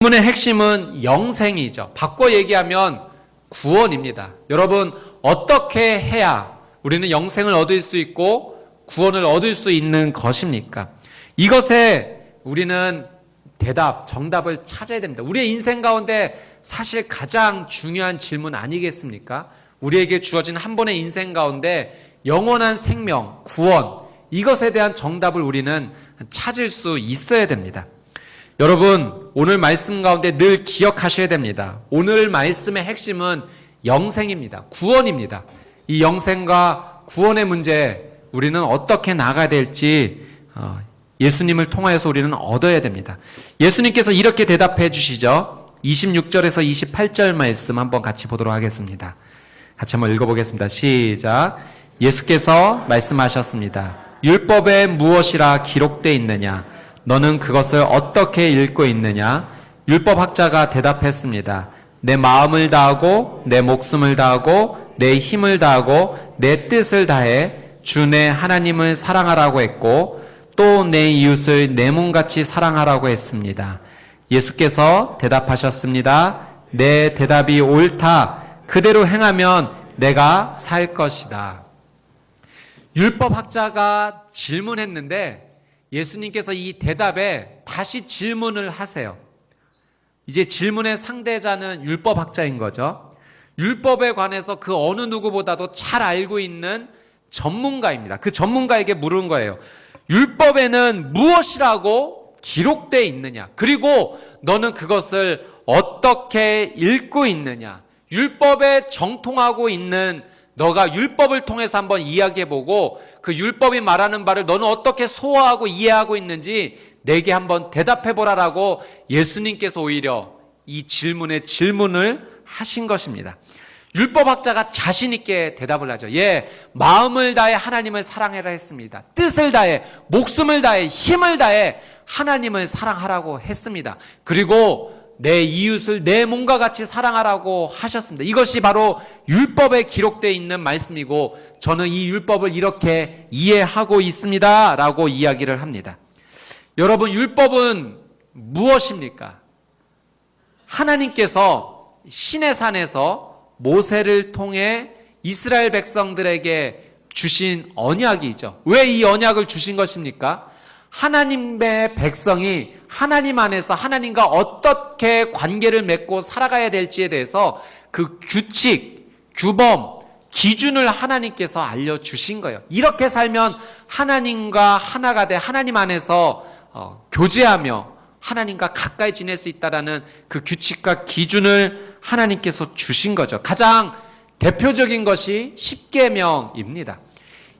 질문의 핵심은 영생이죠. 바꿔 얘기하면 구원입니다. 여러분, 어떻게 해야 우리는 영생을 얻을 수 있고 구원을 얻을 수 있는 것입니까? 이것에 우리는 정답을 찾아야 됩니다. 우리의 인생 가운데 사실 가장 중요한 질문 아니겠습니까? 우리에게 주어진 한 번의 인생 가운데 영원한 생명, 구원, 이것에 대한 정답을 우리는 찾을 수 있어야 됩니다. 여러분, 오늘 말씀 가운데 늘 기억하셔야 됩니다. 오늘 말씀의 핵심은 영생입니다. 구원입니다. 이 영생과 구원의 문제, 우리는 어떻게 나가야 될지 예수님을 통하여서 우리는 얻어야 됩니다. 예수님께서 이렇게 대답해 주시죠. 26절에서 28절 말씀 한번 같이 보도록 하겠습니다. 같이 한번 읽어보겠습니다. 시작. 예수께서 말씀하셨습니다. 율법에 무엇이라 기록되어 있느냐? 너는 그것을 어떻게 읽고 있느냐? 율법학자가 대답했습니다. 내 마음을 다하고 내 목숨을 다하고 내 힘을 다하고 내 뜻을 다해 주 내 하나님을 사랑하라고 했고 또 내 이웃을 내 몸같이 사랑하라고 했습니다. 예수께서 대답하셨습니다. 내 대답이 옳다. 그대로 행하면 내가 살 것이다. 율법학자가 질문했는데 예수님께서 이 대답에 다시 질문을 하세요. 이제 질문의 상대자는 율법학자인 거죠. 율법에 관해서 그 어느 누구보다도 잘 알고 있는 전문가입니다. 그 전문가에게 물은 거예요. 율법에는 무엇이라고 기록되어 있느냐? 그리고 너는 그것을 어떻게 읽고 있느냐? 율법에 정통하고 있는 너가 율법을 통해서 한번 이야기해보고 그 율법이 말하는 바를 너는 어떻게 소화하고 이해하고 있는지 내게 한번 대답해보라라고 예수님께서 오히려 이 질문에 질문을 하신 것입니다. 율법학자가 자신 있게 대답을 하죠. 예, 마음을 다해 하나님을 사랑해라 했습니다. 뜻을 다해, 목숨을 다해, 힘을 다해 하나님을 사랑하라고 했습니다. 그리고 내 이웃을 내 몸과 같이 사랑하라고 하셨습니다. 이것이 바로 율법에 기록되어 있는 말씀이고 저는 이 율법을 이렇게 이해하고 있습니다 라고 이야기를 합니다. 여러분, 율법은 무엇입니까? 하나님께서 시내산에서 모세를 통해 이스라엘 백성들에게 주신 언약이죠. 왜 이 언약을 주신 것입니까? 하나님의 백성이 하나님 안에서 하나님과 어떻게 관계를 맺고 살아가야 될지에 대해서 그 규칙, 규범, 기준을 하나님께서 알려주신 거예요. 이렇게 살면 하나님과 하나가 돼 하나님 안에서 교제하며 하나님과 가까이 지낼 수 있다라는 그 규칙과 기준을 하나님께서 주신 거죠. 가장 대표적인 것이 십계명입니다.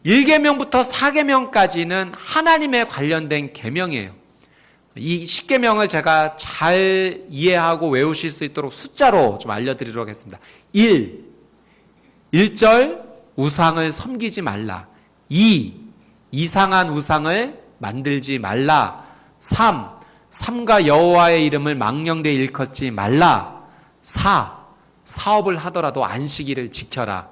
1계명부터 4계명까지는 하나님에 관련된 계명이에요. 이 십계명을 제가 잘 이해하고 외우실 수 있도록 숫자로 좀 알려드리도록 하겠습니다. 1절 우상을 섬기지 말라. 2, 이상한 우상을 만들지 말라. 3, 삼가 여호와의 이름을 망령되이 일컫지 말라. 4, 사업을 하더라도 안식일을 지켜라.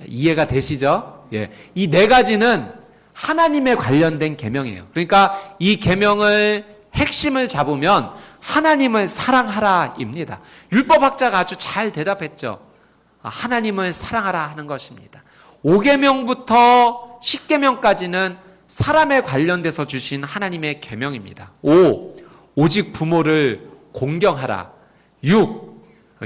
이해가 되시죠? 예. 이 네 가지는 하나님에 관련된 계명이에요. 그러니까 이 계명을 핵심을 잡으면 하나님을 사랑하라입니다. 율법학자가 아주 잘 대답했죠. 하나님을 사랑하라 하는 것입니다. 5계명부터 10계명까지는 사람에 관련돼서 주신 하나님의 계명입니다. 5, 오직 부모를 공경하라. 6,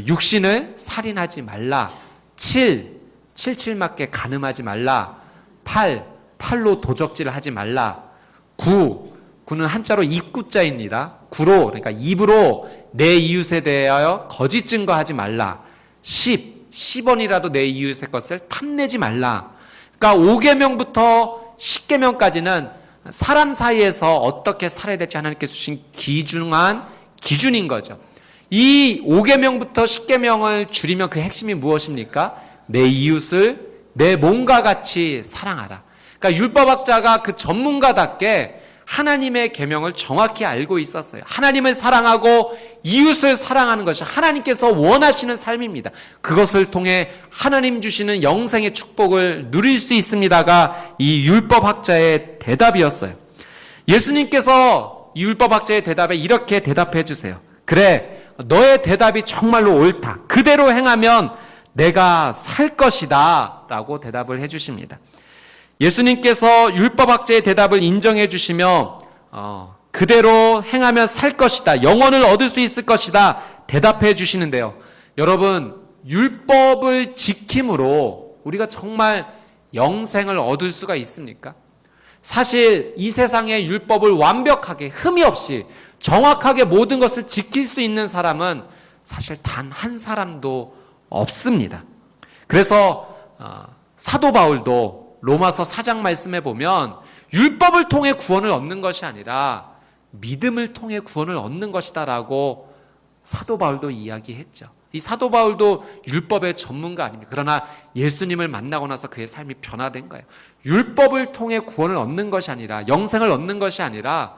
육신을 살인하지 말라. 7, 칠칠맞게 간음하지 말라. 8, 팔로 도적질을 하지 말라. 9, 9는 한자로 입구자입니다. 9로, 그러니까 입으로 내 이웃에 대하여 거짓 증거하지 말라. 10, 10원이라도 내 이웃의 것을 탐내지 말라. 그러니까 5계명부터 10계명까지는 사람 사이에서 어떻게 살아야 될지 하나님께서 주신 귀중한 기준인 거죠. 이 5계명부터 10계명을 줄이면 그 핵심이 무엇입니까? 내 이웃을 내 몸과 같이 사랑하라. 그러니까 율법학자가 그 전문가답게 하나님의 계명을 정확히 알고 있었어요. 하나님을 사랑하고 이웃을 사랑하는 것이 하나님께서 원하시는 삶입니다. 그것을 통해 하나님 주시는 영생의 축복을 누릴 수 있습니다가 이 율법학자의 대답이었어요. 예수님께서 이 율법학자의 대답에 이렇게 대답해 주세요. 그래, 너의 대답이 정말로 옳다. 그대로 행하면 내가 살 것이다 라고 대답을 해주십니다. 예수님께서 율법학자의 대답을 인정해 주시며 그대로 행하면 살 것이다, 영원을 얻을 수 있을 것이다 대답해 주시는데요. 여러분, 율법을 지킴으로 우리가 정말 영생을 얻을 수가 있습니까? 사실 이 세상의 율법을 완벽하게 흠이 없이 정확하게 모든 것을 지킬 수 있는 사람은 사실 단 한 사람도 없습니다. 그래서 사도 바울도 로마서 4장 말씀에 보면 율법을 통해 구원을 얻는 것이 아니라 믿음을 통해 구원을 얻는 것이다 라고 사도 바울도 이야기했죠. 이 사도 바울도 율법의 전문가 아닙니까? 그러나 예수님을 만나고 나서 그의 삶이 변화된 거예요. 율법을 통해 구원을 얻는 것이 아니라, 영생을 얻는 것이 아니라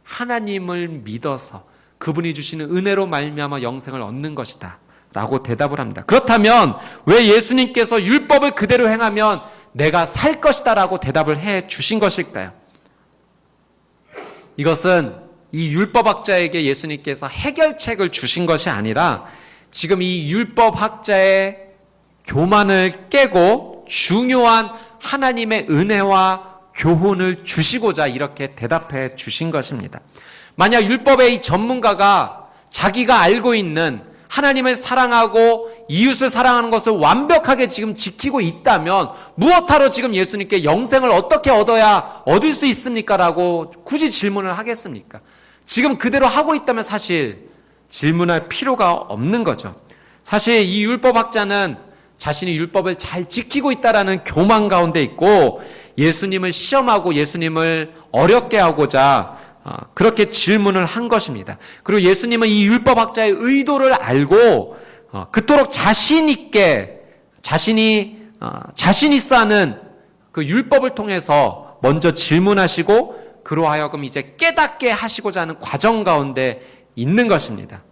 하나님을 믿어서 그분이 주시는 은혜로 말미암아 영생을 얻는 것이다 라고 대답을 합니다. 그렇다면 왜 예수님께서 율법을 그대로 행하면 내가 살 것이다 라고 대답을 해 주신 것일까요? 이것은 이 율법학자에게 예수님께서 해결책을 주신 것이 아니라 지금 이 율법학자의 교만을 깨고 중요한 하나님의 은혜와 교훈을 주시고자 이렇게 대답해 주신 것입니다. 만약 율법의 이 전문가가 자기가 알고 있는 하나님을 사랑하고 이웃을 사랑하는 것을 완벽하게 지금 지키고 있다면 무엇하러 지금 예수님께 영생을 어떻게 얻어야 얻을 수 있습니까? 라고 굳이 질문을 하겠습니까? 지금 그대로 하고 있다면 사실 질문할 필요가 없는 거죠. 사실 이 율법학자는 자신이 율법을 잘 지키고 있다라는 교만 가운데 있고 예수님을 시험하고 예수님을 어렵게 하고자 그렇게 질문을 한 것입니다. 그리고 예수님은 이 율법학자의 의도를 알고 그토록 자신 있게 자신 있어 하는 그 율법을 통해서 먼저 질문하시고 그로 하여금 이제 깨닫게 하시고자 하는 과정 가운데 있는 것입니다.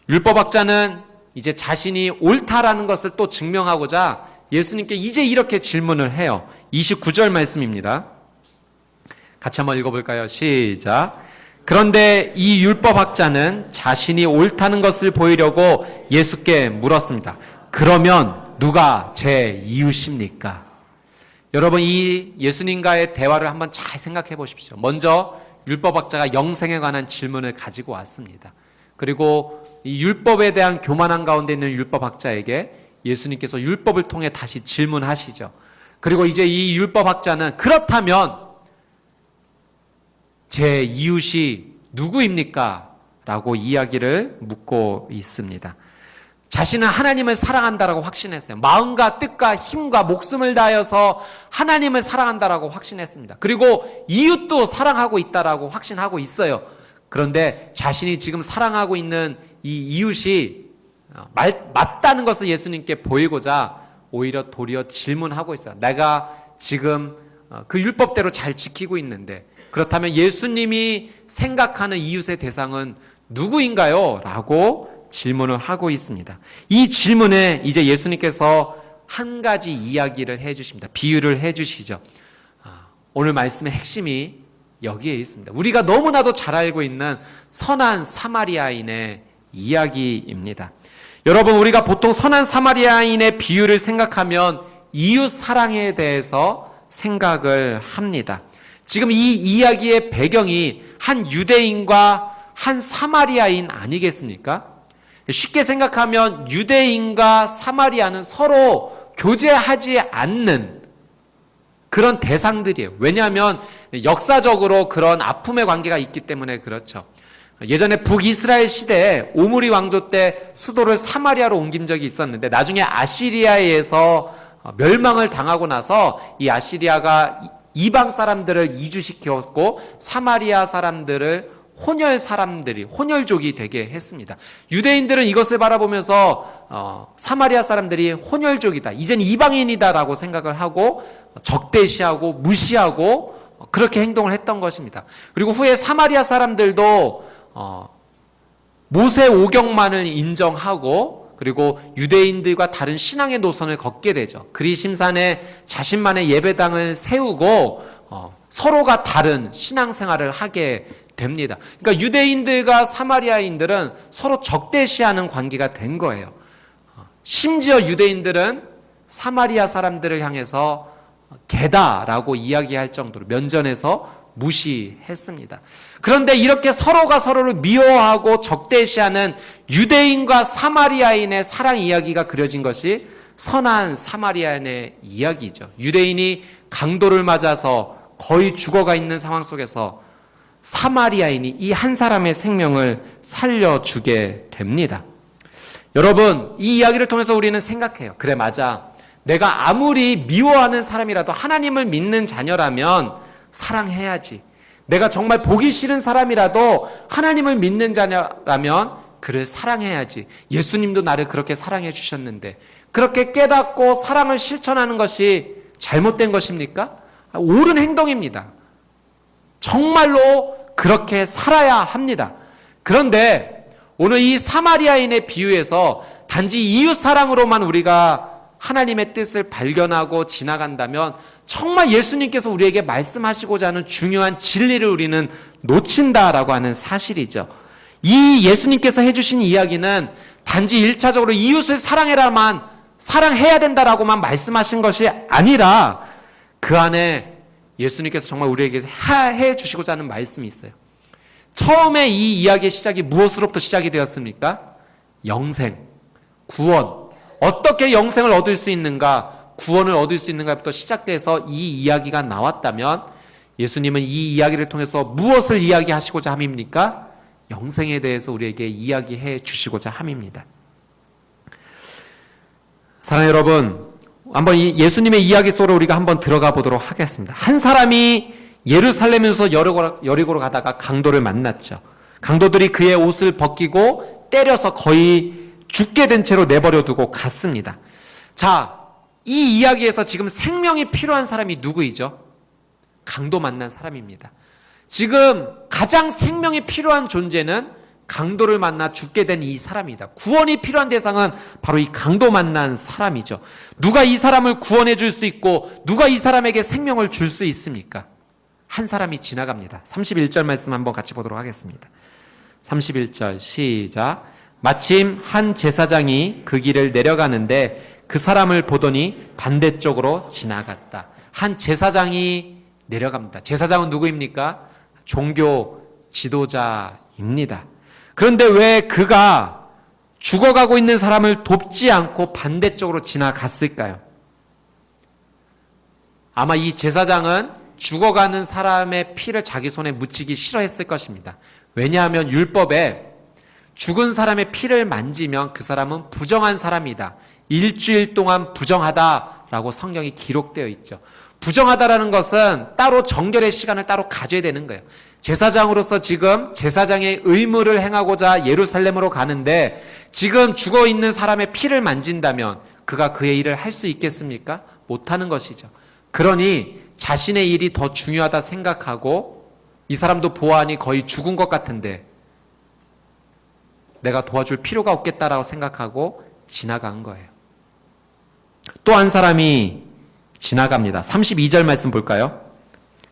율법학자는 이제 자신이 옳다라는 것을 또 증명하고자 예수님께 이제 이렇게 질문을 해요. 29절 말씀입니다. 같이 한번 읽어볼까요? 시작. 그런데 이 율법학자는 자신이 옳다는 것을 보이려고 예수께 물었습니다. 그러면 누가 제 이웃입니까? 여러분, 이 예수님과의 대화를 한번 잘 생각해 보십시오. 먼저 율법학자가 영생에 관한 질문을 가지고 왔습니다. 그리고 이 율법에 대한 교만한 가운데 있는 율법학자에게 예수님께서 율법을 통해 다시 질문하시죠. 그리고 이제 이 율법학자는 그렇다면 제 이웃이 누구입니까? 라고 이야기를 묻고 있습니다. 자신은 하나님을 사랑한다라고 확신했어요. 마음과 뜻과 힘과 목숨을 다하여서 하나님을 사랑한다라고 확신했습니다. 그리고 이웃도 사랑하고 있다라고 확신하고 있어요. 그런데 자신이 지금 사랑하고 있는 이 이웃이 맞다는 것을 예수님께 보이고자 오히려 도리어 질문하고 있어요. 내가 지금 그 율법대로 잘 지키고 있는데 그렇다면 예수님이 생각하는 이웃의 대상은 누구인가요? 라고 질문을 하고 있습니다. 이 질문에 이제 예수님께서 한 가지 이야기를 해주십니다. 비유를 해주시죠. 오늘 말씀의 핵심이 여기에 있습니다. 우리가 너무나도 잘 알고 있는 선한 사마리아인의 이야기입니다. 여러분, 우리가 보통 선한 사마리아인의 비유를 생각하면 이웃 사랑에 대해서 생각을 합니다. 지금 이 이야기의 배경이 한 유대인과 한 사마리아인 아니겠습니까? 쉽게 생각하면 유대인과 사마리아는 서로 교제하지 않는 그런 대상들이에요. 왜냐하면 역사적으로 그런 아픔의 관계가 있기 때문에 그렇죠. 예전에 북이스라엘 시대에 오므리 왕조 때 수도를 사마리아로 옮긴 적이 있었는데 나중에 아시리아에 의해서 멸망을 당하고 나서 이 아시리아가 이방 사람들을 이주시켰고 사마리아 사람들을 혼혈족이 되게 했습니다. 유대인들은 이것을 바라보면서 사마리아 사람들이 혼혈족이다, 이젠 이방인이다라고 생각을 하고 적대시하고 무시하고 그렇게 행동을 했던 것입니다. 그리고 후에 사마리아 사람들도 모세 오경만을 인정하고 그리고 유대인들과 다른 신앙의 노선을 걷게 되죠. 그리심산에 자신만의 예배당을 세우고 서로가 다른 신앙생활을 하게 됩니다. 그러니까 유대인들과 사마리아인들은 서로 적대시하는 관계가 된 거예요. 심지어 유대인들은 사마리아 사람들을 향해서 개다라고 이야기할 정도로 면전에서 무시했습니다. 그런데 이렇게 서로가 서로를 미워하고 적대시하는 유대인과 사마리아인의 사랑 이야기가 그려진 것이 선한 사마리아인의 이야기죠. 유대인이 강도를 맞아서 거의 죽어가 있는 상황 속에서 사마리아인이 이 한 사람의 생명을 살려주게 됩니다. 여러분, 이 이야기를 통해서 우리는 생각해요. 그래, 맞아. 내가 아무리 미워하는 사람이라도 하나님을 믿는 자녀라면 사랑해야지. 내가 정말 보기 싫은 사람이라도 하나님을 믿는 자녀라면 그를 사랑해야지. 예수님도 나를 그렇게 사랑해 주셨는데 그렇게 깨닫고 사랑을 실천하는 것이 잘못된 것입니까? 옳은 행동입니다. 정말로 그렇게 살아야 합니다. 그런데 오늘 이 사마리아인의 비유에서 단지 이웃 사랑으로만 우리가 하나님의 뜻을 발견하고 지나간다면 정말 예수님께서 우리에게 말씀하시고자 하는 중요한 진리를 우리는 놓친다라고 하는 사실이죠. 이 예수님께서 해주신 이야기는 단지 1차적으로 이웃을 사랑해라만, 사랑해야 된다라고만 말씀하신 것이 아니라 그 안에 예수님께서 정말 우리에게 해주시고자 하는 말씀이 있어요. 처음에 이 이야기의 시작이 무엇으로부터 시작이 되었습니까? 영생, 구원. 어떻게 영생을 얻을 수 있는가, 구원을 얻을 수 있는가부터 시작돼서 이 이야기가 나왔다면 예수님은 이 이야기를 통해서 무엇을 이야기하시고자 함입니까? 영생에 대해서 우리에게 이야기해 주시고자 함입니다. 사랑하는 여러분, 한번 이 예수님의 이야기 속으로 우리가 한번 들어가 보도록 하겠습니다. 한 사람이 예루살렘에서 여리고로 가다가 강도를 만났죠. 강도들이 그의 옷을 벗기고 때려서 거의 죽게 된 채로 내버려 두고 갔습니다. 자, 이 이야기에서 지금 생명이 필요한 사람이 누구이죠? 강도 만난 사람입니다. 지금 가장 생명이 필요한 존재는 강도를 만나 죽게 된 이 사람이다. 구원이 필요한 대상은 바로 이 강도 만난 사람이죠. 누가 이 사람을 구원해 줄 수 있고 누가 이 사람에게 생명을 줄 수 있습니까? 한 사람이 지나갑니다. 31절 말씀 한번 같이 보도록 하겠습니다. 31절 시작. 마침 한 제사장이 그 길을 내려가는데 그 사람을 보더니 반대쪽으로 지나갔다. 한 제사장이 내려갑니다. 제사장은 누구입니까? 종교 지도자입니다. 그런데 왜 그가 죽어가고 있는 사람을 돕지 않고 반대쪽으로 지나갔을까요? 아마 이 제사장은 죽어가는 사람의 피를 자기 손에 묻히기 싫어했을 것입니다. 왜냐하면 율법에 죽은 사람의 피를 만지면 그 사람은 부정한 사람이다. 일주일 동안 부정하다라고 성경이 기록되어 있죠. 부정하다라는 것은 따로 정결의 시간을 따로 가져야 되는 거예요. 제사장으로서 지금 제사장의 의무를 행하고자 예루살렘으로 가는데 지금 죽어있는 사람의 피를 만진다면 그가 그의 일을 할 수 있겠습니까? 못하는 것이죠. 그러니 자신의 일이 더 중요하다 생각하고 이 사람도 보아하니 거의 죽은 것 같은데 내가 도와줄 필요가 없겠다라고 생각하고 지나간 거예요. 또 한 사람이 지나갑니다. 32절 말씀 볼까요?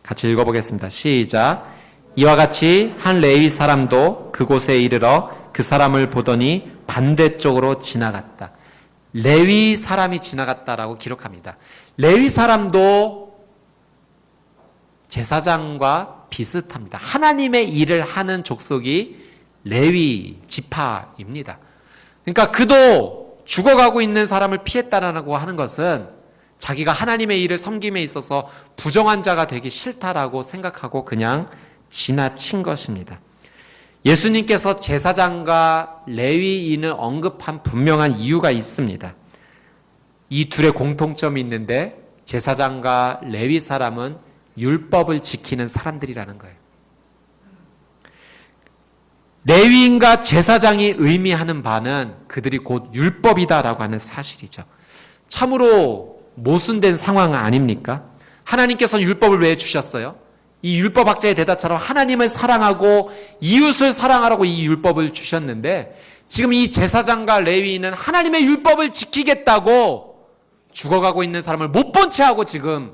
같이 읽어보겠습니다. 시작. 이와 같이 한 레위 사람도 그곳에 이르러 그 사람을 보더니 반대쪽으로 지나갔다. 레위 사람이 지나갔다라고 기록합니다. 레위 사람도 제사장과 비슷합니다. 하나님의 일을 하는 족속이 레위 지파입니다. 그러니까 그도 죽어가고 있는 사람을 피했다라고 하는 것은 자기가 하나님의 일을 섬김에 있어서 부정한 자가 되기 싫다라고 생각하고 그냥 지나친 것입니다. 예수님께서 제사장과 레위인을 언급한 분명한 이유가 있습니다. 이 둘의 공통점이 있는데 제사장과 레위 사람은 율법을 지키는 사람들이라는 거예요. 레위인과 제사장이 의미하는 바는 그들이 곧 율법이다라고 하는 사실이죠. 참으로 모순된 상황 아닙니까? 하나님께서는 율법을 왜 주셨어요? 이 율법학자의 대답처럼 하나님을 사랑하고 이웃을 사랑하라고 이 율법을 주셨는데 지금 이 제사장과 레위인은 하나님의 율법을 지키겠다고 죽어가고 있는 사람을 못 본 채 하고 지금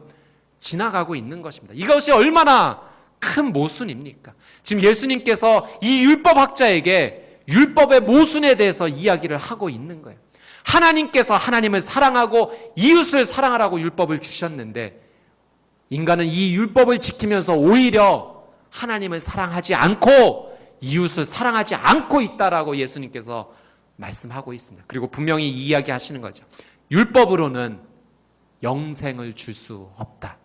지나가고 있는 것입니다. 이것이 얼마나 큰 모순입니까? 지금 예수님께서 이 율법학자에게 율법의 모순에 대해서 이야기를 하고 있는 거예요. 하나님께서 하나님을 사랑하고 이웃을 사랑하라고 율법을 주셨는데 인간은 이 율법을 지키면서 오히려 하나님을 사랑하지 않고 이웃을 사랑하지 않고 있다라고 예수님께서 말씀하고 있습니다. 그리고 분명히 이야기하시는 거죠. 율법으로는 영생을 줄 수 없다.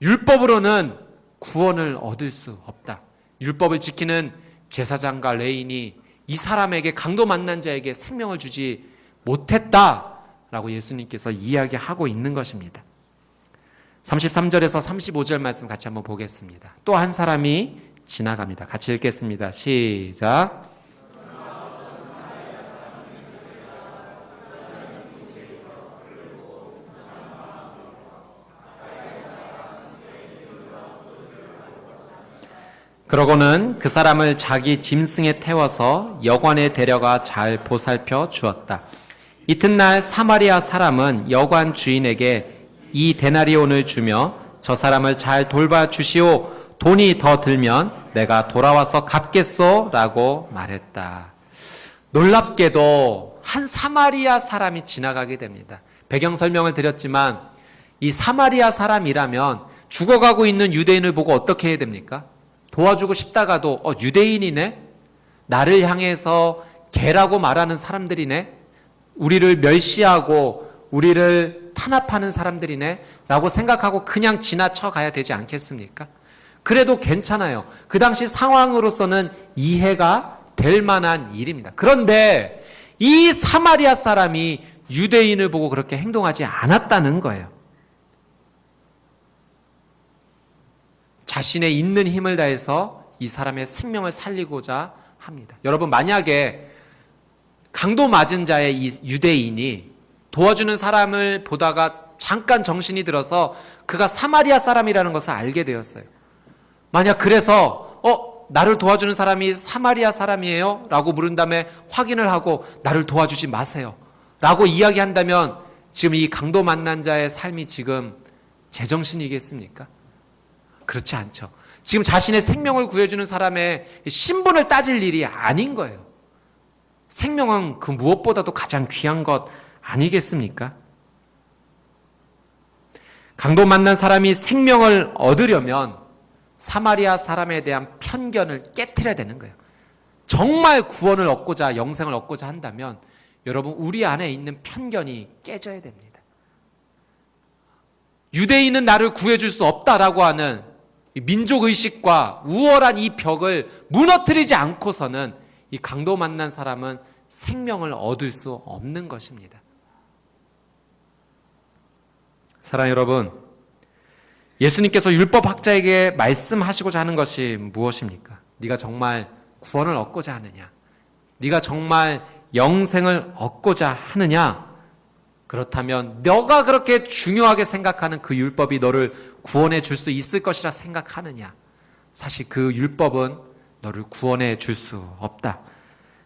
율법으로는 구원을 얻을 수 없다. 율법을 지키는 제사장과 레인이 이 사람에게 강도 만난 자에게 생명을 주지 못했다라고 예수님께서 이야기하고 있는 것입니다. 33절에서 35절 말씀 같이 한번 보겠습니다. 또 한 사람이 지나갑니다. 같이 읽겠습니다. 시작. 그러고는 그 사람을 자기 짐승에 태워서 여관에 데려가 잘 보살펴 주었다. 이튿날 사마리아 사람은 여관 주인에게 이 데나리온을 주며 저 사람을 잘 돌봐 주시오. 돈이 더 들면 내가 돌아와서 갚겠소 라고 말했다. 놀랍게도 한 사마리아 사람이 지나가게 됩니다. 배경 설명을 드렸지만 이 사마리아 사람이라면 죽어가고 있는 유대인을 보고 어떻게 해야 됩니까? 도와주고 싶다가도 유대인이네? 나를 향해서 개라고 말하는 사람들이네? 우리를 멸시하고 우리를 탄압하는 사람들이네? 라고 생각하고 그냥 지나쳐 가야 되지 않겠습니까? 그래도 괜찮아요. 그 당시 상황으로서는 이해가 될 만한 일입니다. 그런데 이 사마리아 사람이 유대인을 보고 그렇게 행동하지 않았다는 거예요. 자신의 있는 힘을 다해서 이 사람의 생명을 살리고자 합니다. 여러분, 만약에 강도 맞은 자의 이 유대인이 도와주는 사람을 보다가 잠깐 정신이 들어서 그가 사마리아 사람이라는 것을 알게 되었어요. 만약 그래서 나를 도와주는 사람이 사마리아 사람이에요? 라고 물은 다음에 확인을 하고 나를 도와주지 마세요 라고 이야기한다면 지금 이 강도 만난 자의 삶이 지금 제정신이겠습니까? 그렇지 않죠. 지금 자신의 생명을 구해주는 사람의 신분을 따질 일이 아닌 거예요. 생명은 그 무엇보다도 가장 귀한 것 아니겠습니까? 강도 만난 사람이 생명을 얻으려면 사마리아 사람에 대한 편견을 깨트려야 되는 거예요. 정말 구원을 얻고자, 영생을 얻고자 한다면 여러분, 우리 안에 있는 편견이 깨져야 됩니다. 유대인은 나를 구해줄 수 없다라고 하는 민족의식과 우월한 이 벽을 무너뜨리지 않고서는 이 강도 만난 사람은 생명을 얻을 수 없는 것입니다. 사랑하는 여러분, 예수님께서 율법학자에게 말씀하시고자 하는 것이 무엇입니까? 네가 정말 구원을 얻고자 하느냐? 네가 정말 영생을 얻고자 하느냐? 그렇다면 너가 그렇게 중요하게 생각하는 그 율법이 너를 구원해 줄 수 있을 것이라 생각하느냐? 사실 그 율법은 너를 구원해 줄 수 없다.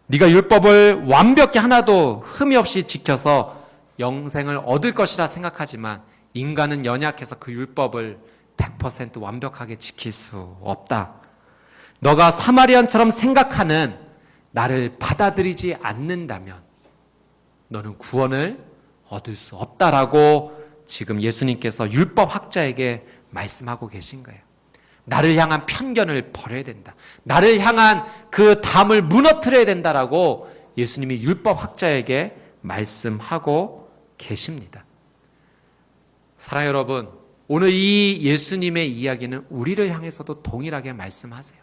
네가 율법을 완벽히 하나도 흠이 없이 지켜서 영생을 얻을 것이라 생각하지만 인간은 연약해서 그 율법을 100% 완벽하게 지킬 수 없다. 너가 사마리안처럼 생각하는 나를 받아들이지 않는다면 너는 구원을 얻을 수 없다라고 지금 예수님께서 율법학자에게 말씀하고 계신 거예요. 나를 향한 편견을 버려야 된다. 나를 향한 그 담을 무너뜨려야 된다라고 예수님이 율법학자에게 말씀하고 계십니다. 사랑하는 여러분, 오늘 이 예수님의 이야기는 우리를 향해서도 동일하게 말씀하세요.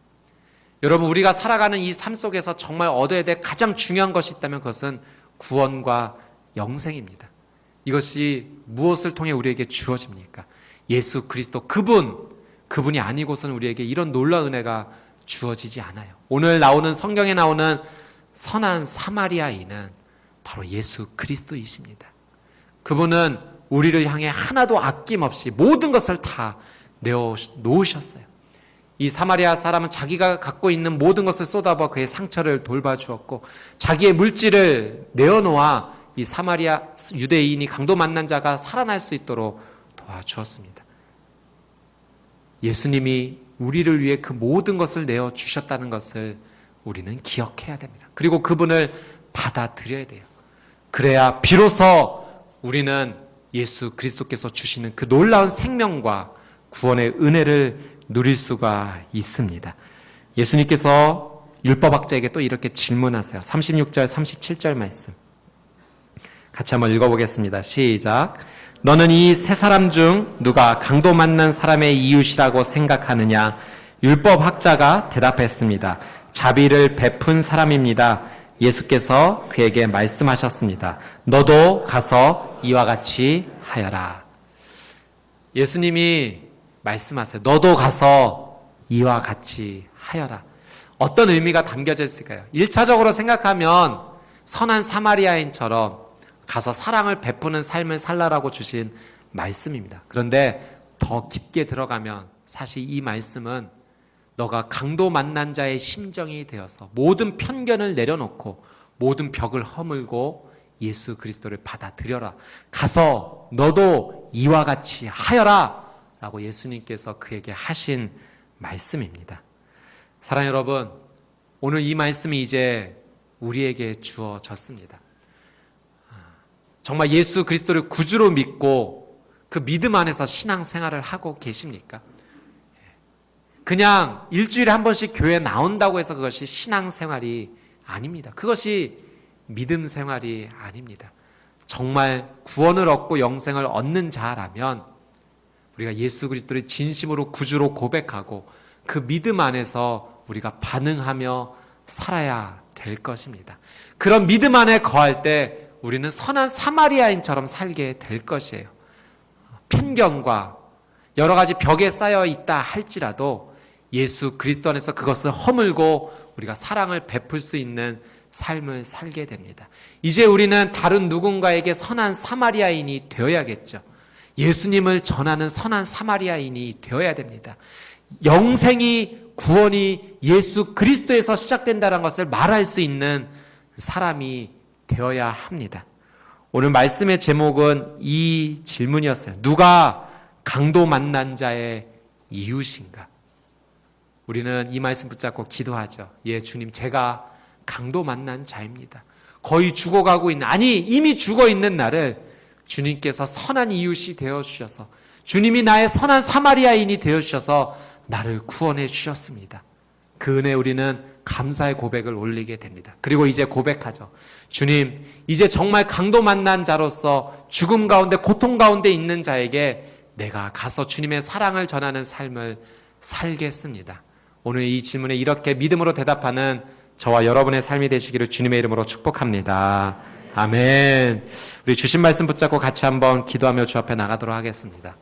여러분, 우리가 살아가는 이 삶 속에서 정말 얻어야 될 가장 중요한 것이 있다면 그것은 구원과 영생입니다. 이것이 무엇을 통해 우리에게 주어집니까? 예수 그리스도 그분이 아니고서는 우리에게 이런 놀라운 은혜가 주어지지 않아요. 오늘 나오는 성경에 나오는 선한 사마리아인은 바로 예수 그리스도이십니다. 그분은 우리를 향해 하나도 아낌없이 모든 것을 다 내어놓으셨어요. 이 사마리아 사람은 자기가 갖고 있는 모든 것을 쏟아부어 그의 상처를 돌봐주었고 자기의 물질을 내어놓아 이 사마리아 유대인이 강도 만난 자가 살아날 수 있도록 도와주었습니다. 예수님이 우리를 위해 그 모든 것을 내어 주셨다는 것을 우리는 기억해야 됩니다. 그리고 그분을 받아들여야 돼요. 그래야 비로소 우리는 예수 그리스도께서 주시는 그 놀라운 생명과 구원의 은혜를 누릴 수가 있습니다. 예수님께서 율법학자에게 또 이렇게 질문하세요. 36절, 37절 말씀. 같이 한번 읽어보겠습니다. 시작. 너는 이 세 사람 중 누가 강도 만난 사람의 이웃이라고 생각하느냐? 율법학자가 대답했습니다. 자비를 베푼 사람입니다. 예수께서 그에게 말씀하셨습니다. 너도 가서 이와 같이 하여라. 예수님이 말씀하세요. 너도 가서 이와 같이 하여라. 어떤 의미가 담겨져 있을까요? 1차적으로 생각하면 선한 사마리아인처럼 가서 사랑을 베푸는 삶을 살라라고 주신 말씀입니다. 그런데 더 깊게 들어가면 사실 이 말씀은 너가 강도 만난 자의 심정이 되어서 모든 편견을 내려놓고 모든 벽을 허물고 예수 그리스도를 받아들여라. 가서 너도 이와 같이 하여라 라고 예수님께서 그에게 하신 말씀입니다. 사랑하는 여러분, 오늘 이 말씀이 이제 우리에게 주어졌습니다. 정말 예수 그리스도를 구주로 믿고 그 믿음 안에서 신앙생활을 하고 계십니까? 그냥 일주일에 한 번씩 교회에 나온다고 해서 그것이 신앙생활이 아닙니다. 그것이 믿음 생활이 아닙니다. 정말 구원을 얻고 영생을 얻는 자라면 우리가 예수 그리스도를 진심으로 구주로 고백하고 그 믿음 안에서 우리가 반응하며 살아야 될 것입니다. 그런 믿음 안에 거할 때 우리는 선한 사마리아인처럼 살게 될 것이에요. 편견과 여러 가지 벽에 쌓여 있다 할지라도 예수 그리스도 안에서 그것을 허물고 우리가 사랑을 베풀 수 있는 삶을 살게 됩니다. 이제 우리는 다른 누군가에게 선한 사마리아인이 되어야겠죠. 예수님을 전하는 선한 사마리아인이 되어야 됩니다. 영생이, 구원이 예수 그리스도에서 시작된다는 것을 말할 수 있는 사람이 되어야 합니다. 오늘 말씀의 제목은 이 질문이었어요. 누가 강도 만난 자의 이웃인가? 우리는 이 말씀 붙잡고 기도하죠. 예, 주님, 제가 강도 만난 자입니다. 거의 죽어가고 있는, 아니 이미 죽어있는 나를 주님께서 선한 이웃이 되어주셔서, 주님이 나의 선한 사마리아인이 되어주셔서 나를 구원해 주셨습니다. 그 은혜 우리는 감사의 고백을 올리게 됩니다. 그리고 이제 고백하죠. 주님, 이제 정말 강도 만난 자로서 죽음 가운데, 고통 가운데 있는 자에게 내가 가서 주님의 사랑을 전하는 삶을 살겠습니다. 오늘 이 질문에 이렇게 믿음으로 대답하는 저와 여러분의 삶이 되시기를 주님의 이름으로 축복합니다. 아멘. 우리 주신 말씀 붙잡고 같이 한번 기도하며 주 앞에 나가도록 하겠습니다.